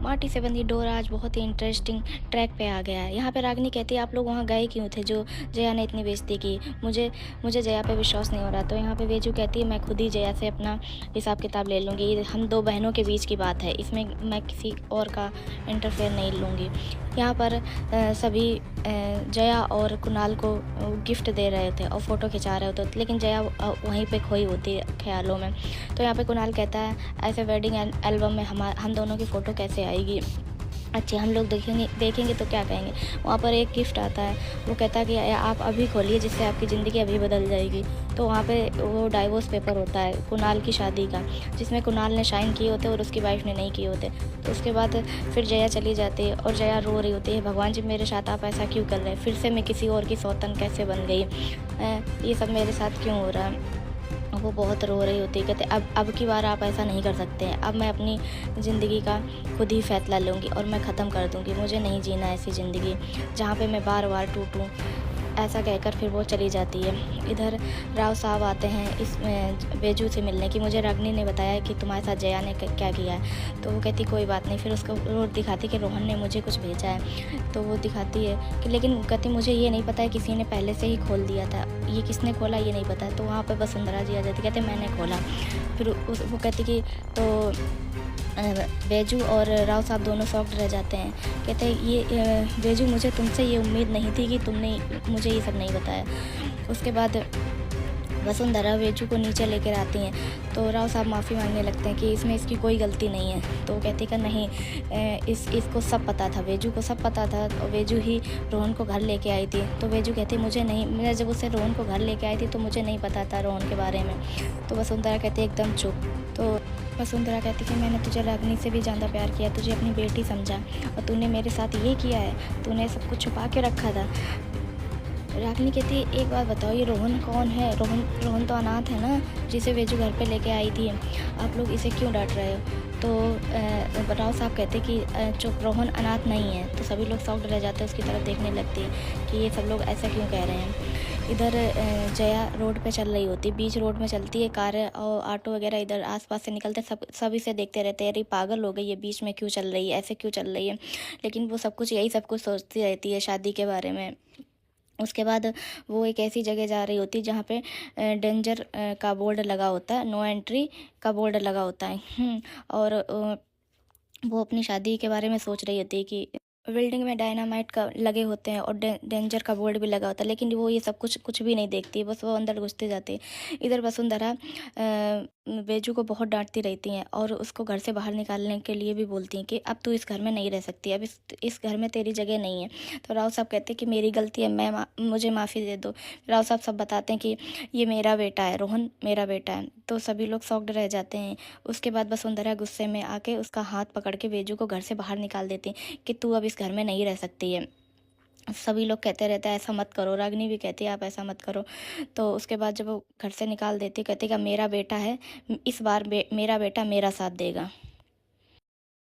माटी से बंधी डोर आज बहुत ही इंटरेस्टिंग ट्रैक पे आ गया है। यहाँ पे रागिनी कहती है आप लोग वहाँ गए क्यों थे जो जया ने इतनी बेइज्जती की। मुझे मुझे जया पे विश्वास नहीं हो रहा। तो यहाँ पे वेजू कहती है मैं खुद ही जया से अपना हिसाब किताब ले लूँगी। ये हम 2 बहनों के बीच की बात है, इसमें मैं किसी और का इंटरफेयर नहीं लूँगी। यहाँ पर सभी जया और कुणाल को गिफ्ट दे रहे थे और फ़ोटो खिंचा रहे होते, लेकिन जया वहीं पे खोई होती है ख़्यालों में। तो यहाँ पे कुणाल कहता है ऐसे वेडिंग एल्बम में हम दोनों की फ़ोटो कैसे आएगी। अच्छी हम लोग देखेंगे देखेंगे तो क्या कहेंगे। वहाँ पर एक गिफ्ट आता है, वो कहता है कि आप अभी खोलिए जिससे आपकी ज़िंदगी अभी बदल जाएगी। तो वहाँ पे वो डाइवोर्स पेपर होता है कुणाल की शादी का, जिसमें कुणाल ने साइन किए होते और उसकी वाइफ ने नहीं किए होते। तो उसके बाद फिर जया चली जाती है और जया रो रही होती है, भगवान जी मेरे साथ आप ऐसा क्यों कर रहे हैं, फिर से मैं किसी और की सौतन कैसे बन गई, ये सब मेरे साथ क्यों हो रहा है। वो बहुत रो रही होती है, कहते अब की बार आप ऐसा नहीं कर सकते हैं, अब मैं अपनी ज़िंदगी का खुद ही फैसला लूँगी और मैं ख़त्म कर दूँगी। मुझे नहीं जीना ऐसी ज़िंदगी जहाँ पे मैं बार-बार टूटूँ। ऐसा कहकर फिर वो चली जाती है। इधर राव साहब आते हैं इस बेजू से मिलने की। मुझे रागिनी ने बताया कि तुम्हारे साथ जया ने क्या किया है। तो वो कहती कोई बात नहीं। फिर उसको वो दिखाती कि रोहन ने मुझे कुछ भेजा है। तो वो दिखाती है कि लेकिन कहती मुझे ये नहीं पता है, किसी ने पहले से ही खोल दिया था, ये किसने खोला ये नहीं पता। तो वहाँ पर वसुंधरा जी आ जाती, कहते मैंने खोला। फिर वो कहती कि तो बेजू और राव साहब दोनों शॉक्ड रह जाते हैं। कहते हैं ये बेजू मुझे तुमसे ये उम्मीद नहीं थी कि तुमने मुझे ये सब नहीं बताया। उसके बाद वसुंधरा बेजू को नीचे लेकर आती हैं। तो राव साहब माफ़ी मांगने लगते हैं कि इसमें इसकी कोई गलती नहीं है। तो कहती कि नहीं, इसको सब पता था, बेजू को सब पता था और बेजू ही रोहन को घर लेके आई थी। तो बेजू कहती मुझे नहीं, मैं जब उसे रोहन को घर लेके आई थी तो मुझे नहीं पता था रोहन के बारे में। तो वसुंधरा कहती एकदम चुप। तो वसुंधरा कहती कि मैंने तुझे रागिनी से भी ज़्यादा प्यार किया, तुझे अपनी बेटी समझा और तूने मेरे साथ ये किया है, तूने सब कुछ छुपा के रखा था। रागिनी कहती है एक बात बताओ ये रोहन कौन है। रोहन तो अनाथ है ना, जिसे वेजू घर पे लेके आई थी, आप लोग इसे क्यों डांट रहे हो। तो राव साहब कहते कि चुप, रोहन अनाथ नहीं है। तो सभी लोग शॉक्ड रह जाते हैं, उसकी तरफ देखने लगती है कि ये सब लोग ऐसा क्यों कह रहे हैं। इधर जया रोड पे चल रही होती, बीच रोड में चलती है, कार और ऑटो वगैरह इधर आसपास से निकलते, सब इसे देखते रहते हैं, अरे पागल हो गई है, बीच में क्यों चल रही है, ऐसे क्यों चल रही है। लेकिन वो यही सब कुछ सोचती रहती है शादी के बारे में। उसके बाद वो एक ऐसी जगह जा रही होती है जहाँ पे डेंजर का बोर्ड लगा होता है, नो एंट्री का बोर्ड लगा होता है। और वो अपनी शादी के बारे में सोच रही होती है कि बिल्डिंग में डायनामाइट का लगे होते हैं और डेंजर का बोर्ड भी लगा होता है, लेकिन वो ये सब कुछ भी नहीं देखती, बस वो अंदर घुसते जाते हैं। इधर वसुंधरा बेजू को बहुत डांटती रहती हैं और उसको घर से बाहर निकालने के लिए भी बोलती हैं कि अब तू इस घर में नहीं रह सकती, अब इस घर में तेरी जगह नहीं है। तो राव साहब कहते हैं कि मेरी गलती है, मुझे माफ़ी दे दो। राव साहब सब बताते हैं कि ये मेरा बेटा है, रोहन मेरा बेटा है। तो सभी लोग शॉक्ड रह जाते हैं। उसके बाद वसुंधरा गुस्से में आके उसका हाथ पकड़ के बेजू को घर से बाहर निकाल देती हैं कि तू अब इस घर में नहीं रह सकती है। सभी लोग कहते रहते हैं ऐसा मत करो, रागिनी भी कहती है आप ऐसा मत करो। तो उसके बाद जब वो घर से निकाल देती, कहती कि मेरा बेटा है, इस बार मेरा बेटा मेरा साथ देगा।